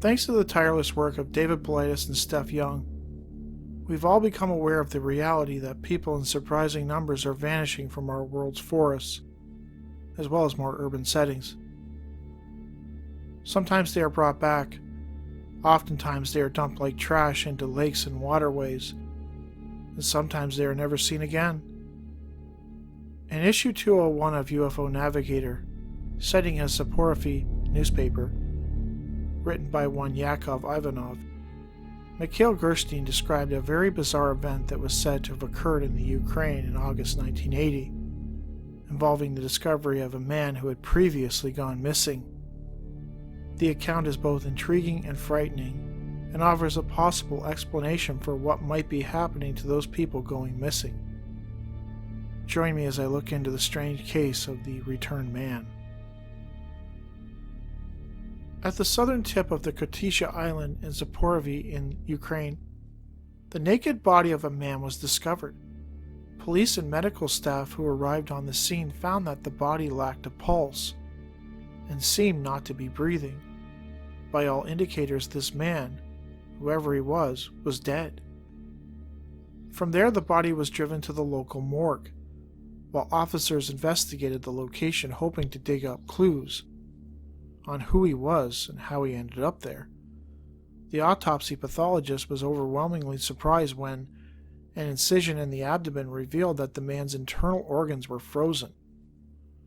Thanks to the tireless work of David Politis and Steph Young, we've all become aware of the reality that people in surprising numbers are vanishing from our world's forests, as well as more urban settings. Sometimes they are brought back. Oftentimes they are dumped like trash into lakes and waterways, and sometimes they are never seen again. In issue 201 of UFO Navigator, citing a Saporofy newspaper, written by one Yakov Ivanov, Mikhail Gerstein described a very bizarre event that was said to have occurred in the Ukraine in August 1980, involving the discovery of a man who had previously gone missing. The account is both intriguing and frightening, and offers a possible explanation for what might be happening to those people going missing. Join me as I look into the strange case of the returned man. At the southern tip of the Kotisha Island in Zaporizhzhia in Ukraine, the naked body of a man was discovered. Police and medical staff who arrived on the scene found that the body lacked a pulse and seemed not to be breathing. By all indicators, this man, whoever he was dead. From there, the body was driven to the local morgue, while officers investigated the location hoping to dig up clues on who he was and how he ended up there. The autopsy pathologist was overwhelmingly surprised when an incision in the abdomen revealed that the man's internal organs were frozen,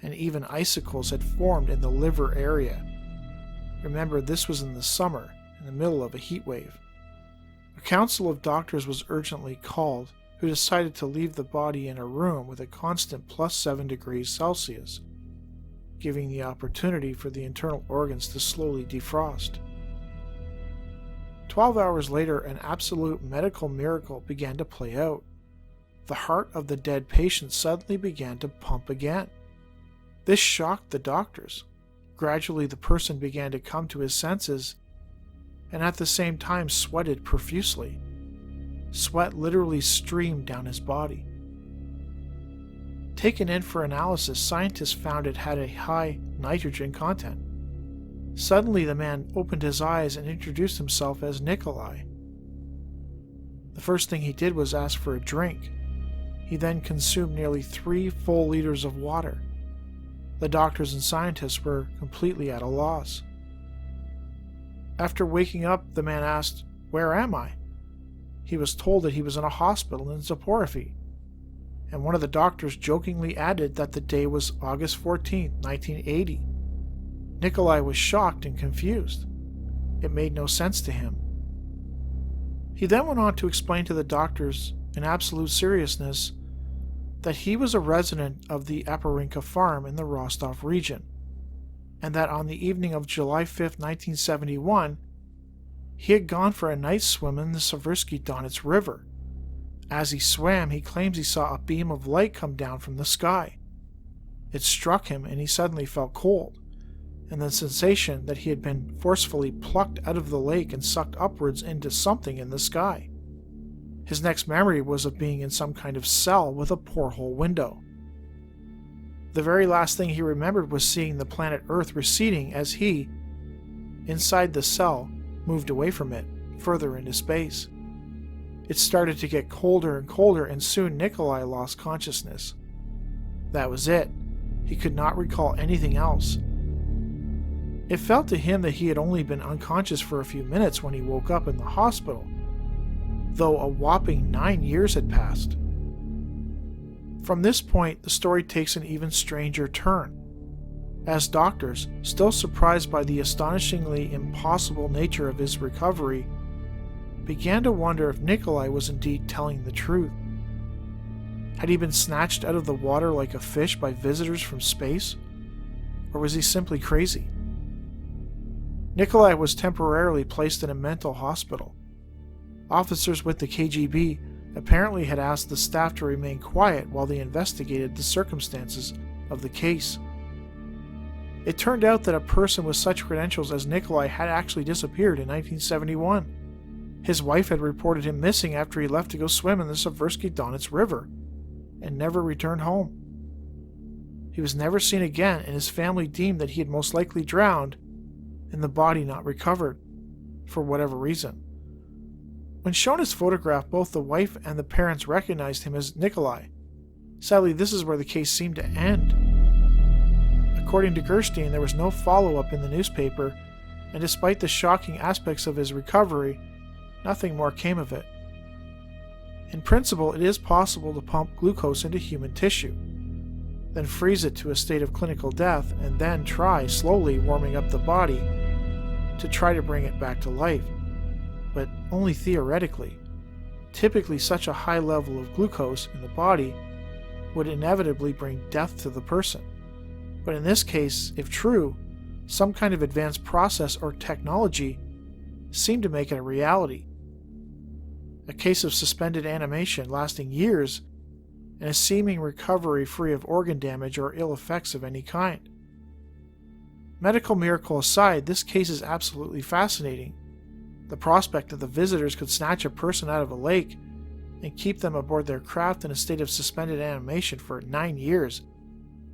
and even icicles had formed in the liver area. Remember, this was in the summer, in the middle of a heat wave. A council of doctors was urgently called, who decided to leave the body in a room with a constant +7 degrees Celsius, giving the opportunity for the internal organs to slowly defrost. 12 hours later, an absolute medical miracle began to play out. The heart of the dead patient suddenly began to pump again. This shocked the doctors. Gradually, the person began to come to his senses and at the same time sweated profusely. Sweat literally streamed down his body. Taken in for analysis, scientists found it had a high nitrogen content. Suddenly, the man opened his eyes and introduced himself as Nikolai. The first thing he did was ask for a drink. He then consumed nearly 3 full liters of water. The doctors and scientists were completely at a loss. After waking up, the man asked, "Where am I?" He was told that he was in a hospital in Zaporizhzhia, and one of the doctors jokingly added that the day was August 14, 1980. Nikolai was shocked and confused. It made no sense to him. He then went on to explain to the doctors, in absolute seriousness, that he was a resident of the Aparinka farm in the Rostov region, and that on the evening of July 5, 1971, he had gone for a night swim in the Seversky Donets River. As he swam, he claims he saw a beam of light come down from the sky. It struck him and he suddenly felt cold, and the sensation that he had been forcefully plucked out of the lake and sucked upwards into something in the sky. His next memory was of being in some kind of cell with a porthole window. The very last thing he remembered was seeing the planet Earth receding as he, inside the cell, moved away from it, further into space. It started to get colder and colder, and soon Nikolai lost consciousness. That was it. He could not recall anything else. It felt to him that he had only been unconscious for a few minutes when he woke up in the hospital, though a whopping 9 years had passed. From this point, the story takes an even stranger turn, as doctors, still surprised by the astonishingly impossible nature of his recovery, began to wonder if Nikolai was indeed telling the truth. Had he been snatched out of the water like a fish by visitors from space? Or was he simply crazy? Nikolai was temporarily placed in a mental hospital. Officers with the KGB apparently had asked the staff to remain quiet while they investigated the circumstances of the case. It turned out that a person with such credentials as Nikolai had actually disappeared in 1971. His wife had reported him missing after he left to go swim in the Seversky Donets River, and never returned home. He was never seen again, and his family deemed that he had most likely drowned, and the body not recovered. for whatever reason. When shown his photograph, both the wife and the parents recognized him as Nikolai. Sadly, this is where the case seemed to end. According to Gerstein, there was no follow-up in the newspaper, and despite the shocking aspects of his recovery, nothing more came of it. In principle, it is possible to pump glucose into human tissue, then freeze it to a state of clinical death, and then try slowly warming up the body to try to bring it back to life, but only theoretically. Typically, such a high level of glucose in the body would inevitably bring death to the person. But in this case, if true, some kind of advanced process or technology seemed to make it a reality. A case of suspended animation lasting years and a seeming recovery free of organ damage or ill effects of any kind. Medical miracle aside, this case is absolutely fascinating. The prospect that the visitors could snatch a person out of a lake and keep them aboard their craft in a state of suspended animation for 9 years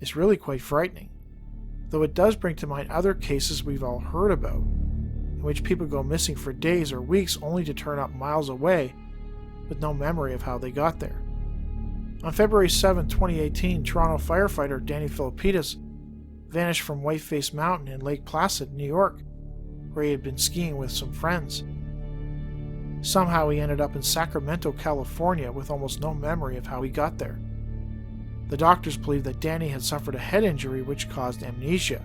is really quite frightening, though it does bring to mind other cases we've all heard about, in which people go missing for days or weeks only to turn up miles away with no memory of how they got there. On February 7, 2018, Toronto firefighter Danny Filippidis vanished from Whiteface Mountain in Lake Placid, New York, where he had been skiing with some friends. Somehow he ended up in Sacramento, California with almost no memory of how he got there. The doctors believe that Danny had suffered a head injury which caused amnesia,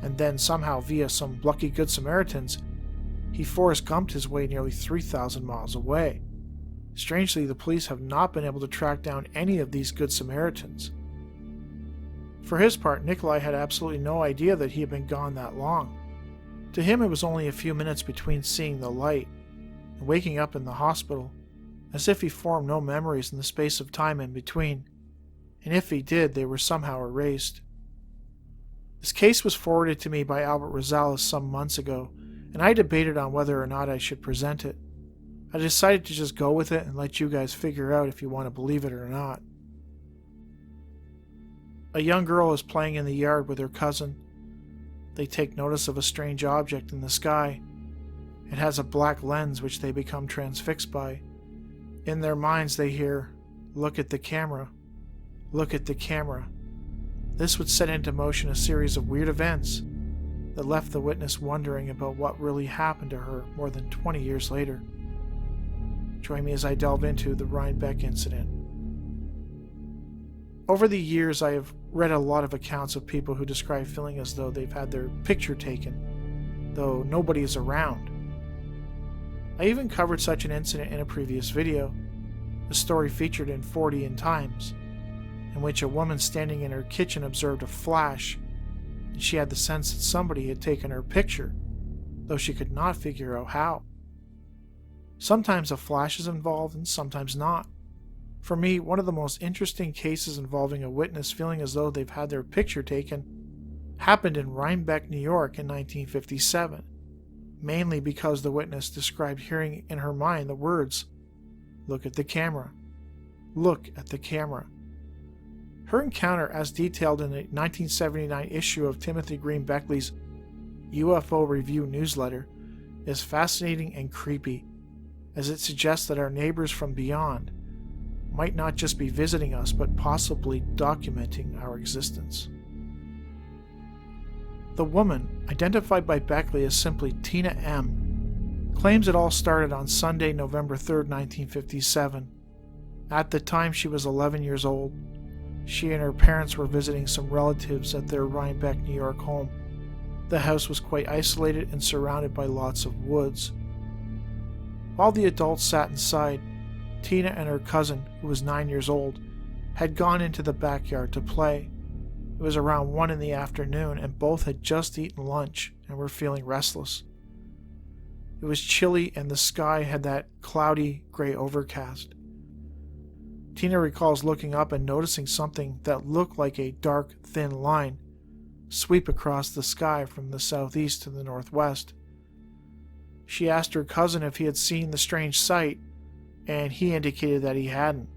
and then somehow via some lucky Good Samaritans, he Forrest Gumped his way nearly 3,000 miles away. Strangely, the police have not been able to track down any of these Good Samaritans. For his part, Nikolai had absolutely no idea that he had been gone that long. To him, it was only a few minutes between seeing the light and waking up in the hospital, as if he formed no memories in the space of time in between, and if he did, they were somehow erased. This case was forwarded to me by Albert Rosales some months ago, and I debated on whether or not I should present it. I decided to just go with it and let you guys figure out if you want to believe it or not. A young girl is playing in the yard with her cousin. They take notice of a strange object in the sky. It has a black lens which they become transfixed by. In their minds they hear, "Look at the camera. Look at the camera." This would set into motion a series of weird events that left the witness wondering about what really happened to her more than 20 years later. Join me as I delve into the Rhinebeck incident. Over the years, I have read a lot of accounts of people who describe feeling as though they've had their picture taken, though nobody is around. I even covered such an incident in a previous video, a story featured in 40 in Times, in which a woman standing in her kitchen observed a flash, and she had the sense that somebody had taken her picture, though she could not figure out how. Sometimes a flash is involved and sometimes not. For me, one of the most interesting cases involving a witness feeling as though they've had their picture taken happened in Rhinebeck, New York in 1957, mainly because the witness described hearing in her mind the words, "Look at the camera. Look at the camera." Her encounter, as detailed in the 1979 issue of Timothy Green Beckley's UFO Review newsletter, is fascinating and creepy, as it suggests that our neighbors from beyond might not just be visiting us, but possibly documenting our existence. The woman, identified by Beckley as simply Tina M., claims it all started on Sunday, November 3, 1957. At the time, she was 11 years old. She and her parents were visiting some relatives at their Rhinebeck, New York home. The house was quite isolated and surrounded by lots of woods. While the adults sat inside, Tina and her cousin, who was 9 years old, had gone into the backyard to play. It was around 1 in the afternoon, and both had just eaten lunch and were feeling restless. It was chilly, and the sky had that cloudy gray overcast. Tina recalls looking up and noticing something that looked like a dark, thin line sweep across the sky from the southeast to the northwest. She asked her cousin if he had seen the strange sight, and he indicated that he hadn't.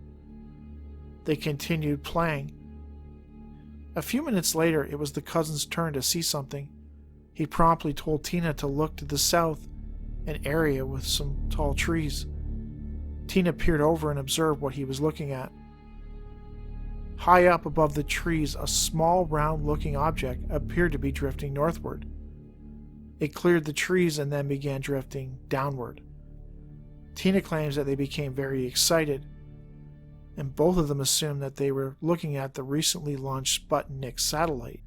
They continued playing. A few minutes later, it was the cousin's turn to see something. He promptly told Tina to look to the south, an area with some tall trees. Tina peered over and observed what he was looking at. High up above the trees, a small round-looking object appeared to be drifting northward. It cleared the trees and then began drifting downward. Tina claims that they became very excited, and both of them assumed that they were looking at the recently launched Sputnik satellite.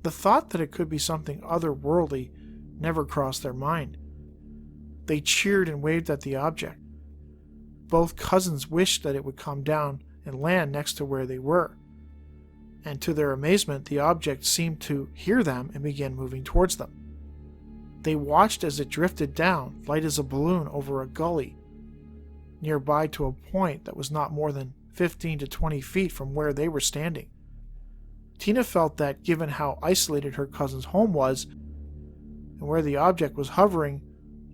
The thought that it could be something otherworldly never crossed their mind. They cheered and waved at the object. Both cousins wished that it would come down and land next to where they were, and to their amazement, the object seemed to hear them and began moving towards them. They watched as it drifted down, light as a balloon, over a gully, nearby to a point that was not more than 15 to 20 feet from where they were standing. Tina felt that given how isolated her cousin's home was, and where the object was hovering,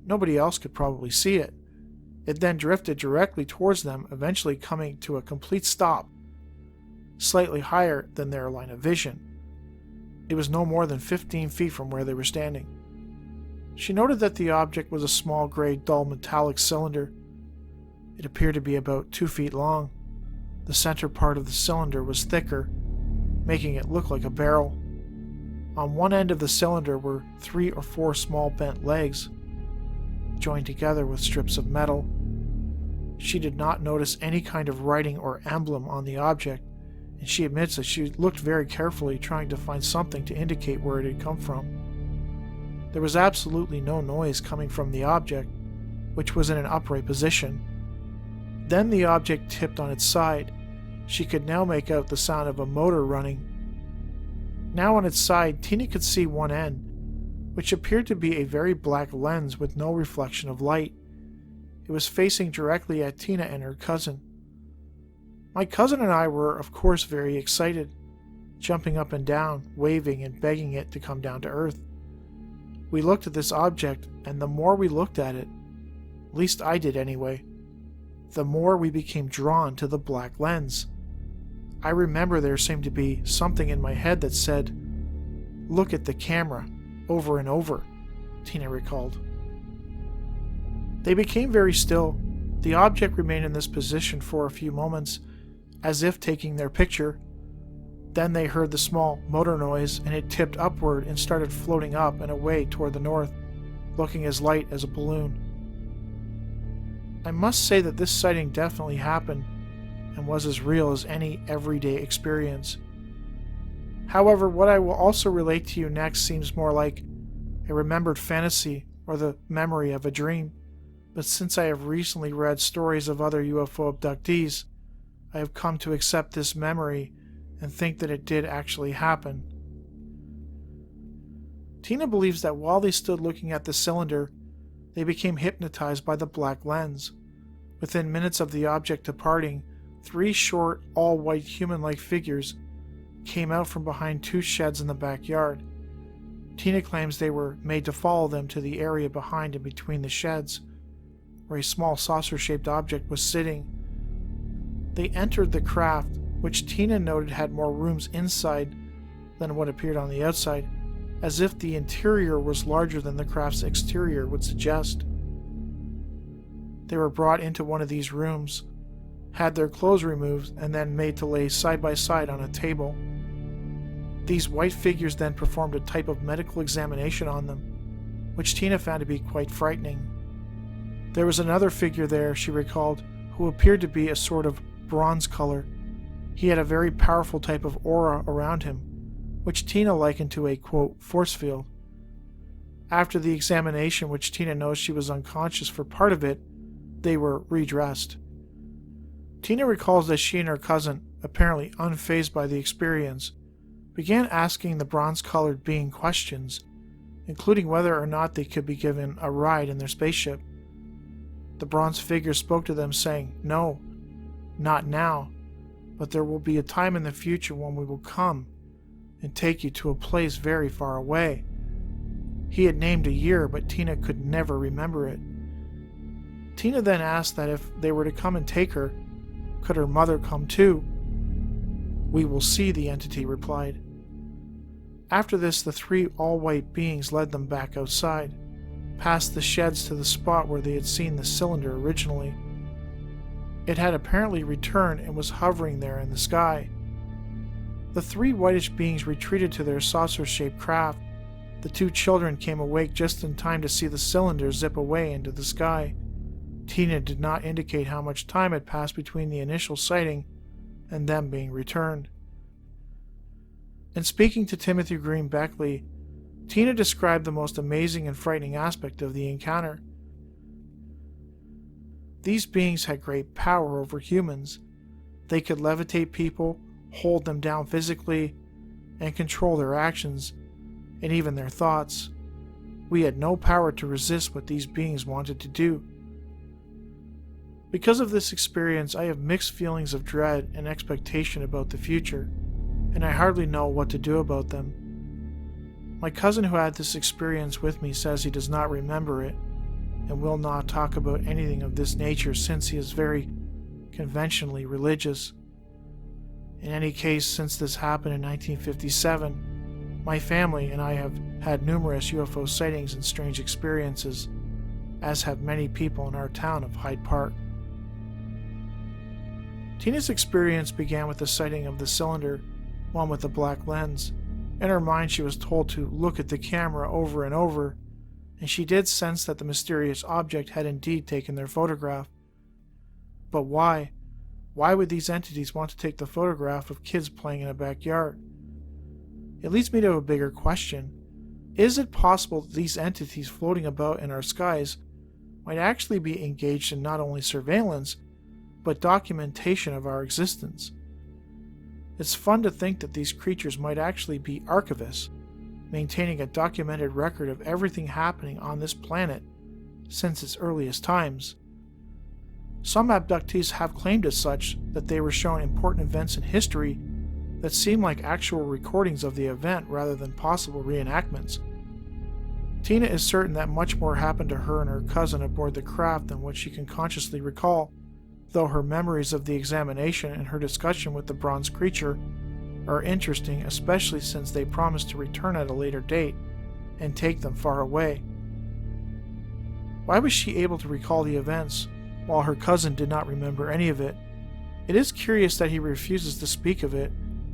nobody else could probably see it. It then drifted directly towards them, eventually coming to a complete stop, slightly higher than their line of vision. It was no more than 15 feet from where they were standing. She noted that the object was a small gray dull metallic cylinder. It appeared to be about 2 feet long. The center part of the cylinder was thicker, making it look like a barrel. On one end of the cylinder were 3 or 4 small bent legs, joined together with strips of metal. She did not notice any kind of writing or emblem on the object, and she admits that she looked very carefully, trying to find something to indicate where it had come from. There was absolutely no noise coming from the object, which was in an upright position. Then the object tipped on its side. She could now make out the sound of a motor running. Now on its side, Tina could see one end, which appeared to be a very black lens with no reflection of light. It was facing directly at Tina and her cousin. My cousin and I were, of course, very excited, jumping up and down, waving and begging it to come down to Earth. We looked at this object, and the more we looked at it, at least I did anyway, the more we became drawn to the black lens. I remember there seemed to be something in my head that said, "Look at the camera," over and over, Tina recalled. They became very still. The object remained in this position for a few moments, as if taking their picture. Then they heard the small motor noise, and it tipped upward and started floating up and away toward the north, looking as light as a balloon. I must say that this sighting definitely happened and was as real as any everyday experience. However, what I will also relate to you next seems more like a remembered fantasy or the memory of a dream. But since I have recently read stories of other UFO abductees, I have come to accept this memory and think that it did actually happen. Tina believes that while they stood looking at the cylinder, they became hypnotized by the black lens. Within minutes of the object departing, 3 short, all-white human-like figures came out from behind 2 sheds in the backyard. Tina claims they were made to follow them to the area behind and between the sheds, where a small saucer-shaped object was sitting. They entered the craft, which Tina noted had more rooms inside than what appeared on the outside, as if the interior was larger than the craft's exterior would suggest. They were brought into one of these rooms, had their clothes removed, and then made to lay side by side on a table. These white figures then performed a type of medical examination on them, which Tina found to be quite frightening. There was another figure there, she recalled, who appeared to be a sort of bronze color. He had a very powerful type of aura around him, which Tina likened to a, quote, force field. After the examination, which Tina knows she was unconscious for part of it, they were redressed. Tina recalls that she and her cousin, apparently unfazed by the experience, began asking the bronze-colored being questions, including whether or not they could be given a ride in their spaceship. The bronze figure spoke to them saying, "No, not now, but there will be a time in the future when we will come and take you to a place very far away." He had named a year, but Tina could never remember it. Tina then asked that if they were to come and take her, could her mother come too? "We will see," the entity replied. After this, the 3 all-white beings led them back outside. past the sheds to the spot where they had seen the cylinder originally. It had apparently returned and was hovering there in the sky. The three whitish beings retreated to their saucer-shaped craft. The two children came awake just in time to see the cylinder zip away into the sky. Tina did not indicate how much time had passed between the initial sighting and them being returned. In speaking to Timothy Green Beckley, Tina described the most amazing and frightening aspect of the encounter. These beings had great power over humans. They could levitate people, hold them down physically, and control their actions, and even their thoughts. We had no power to resist what these beings wanted to do. Because of this experience, I have mixed feelings of dread and expectation about the future, and I hardly know what to do about them. My cousin who had this experience with me says he does not remember it, and will not talk about anything of this nature since he is very conventionally religious. In any case, since this happened in 1957, my family and I have had numerous UFO sightings and strange experiences, as have many people in our town of Hyde Park. Tina's experience began with the sighting of the cylinder, one with the black lens. In her mind, she was told to look at the camera over and over, and she did sense that the mysterious object had indeed taken their photograph. But why? Why would these entities want to take the photograph of kids playing in a backyard? It leads me to a bigger question. Is it possible that these entities floating about in our skies might actually be engaged in not only surveillance, but documentation of our existence? It's fun to think that these creatures might actually be archivists, maintaining a documented record of everything happening on this planet since its earliest times. Some abductees have claimed as such that they were shown important events in history that seem like actual recordings of the event rather than possible reenactments. Tina is certain that much more happened to her and her cousin aboard the craft than what she can consciously recall, though her memories of the examination and her discussion with the bronze creature are interesting, especially since they promised to return at a later date and take them far away. Why was she able to recall the events, while her cousin did not remember any of it? It is curious that he refuses to speak of it.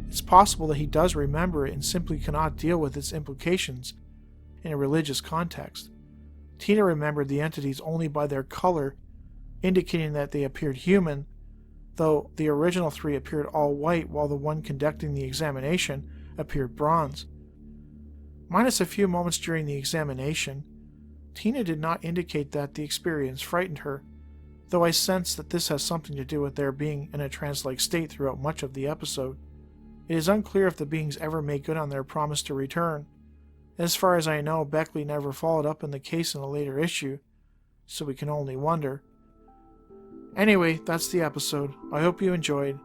It's possible that he does remember it and simply cannot deal with its implications in a religious context. Tina remembered the entities only by their color, indicating that they appeared human, though the original three appeared all white while the one conducting the examination appeared bronze. Minus a few moments during the examination, Tina did not indicate that the experience frightened her, though I sense that this has something to do with their being in a trance-like state throughout much of the episode. It is unclear if the beings ever made good on their promise to return. As far as I know, Beckley never followed up in the case in a later issue, so we can only wonder. Anyway, that's the episode. I hope you enjoyed.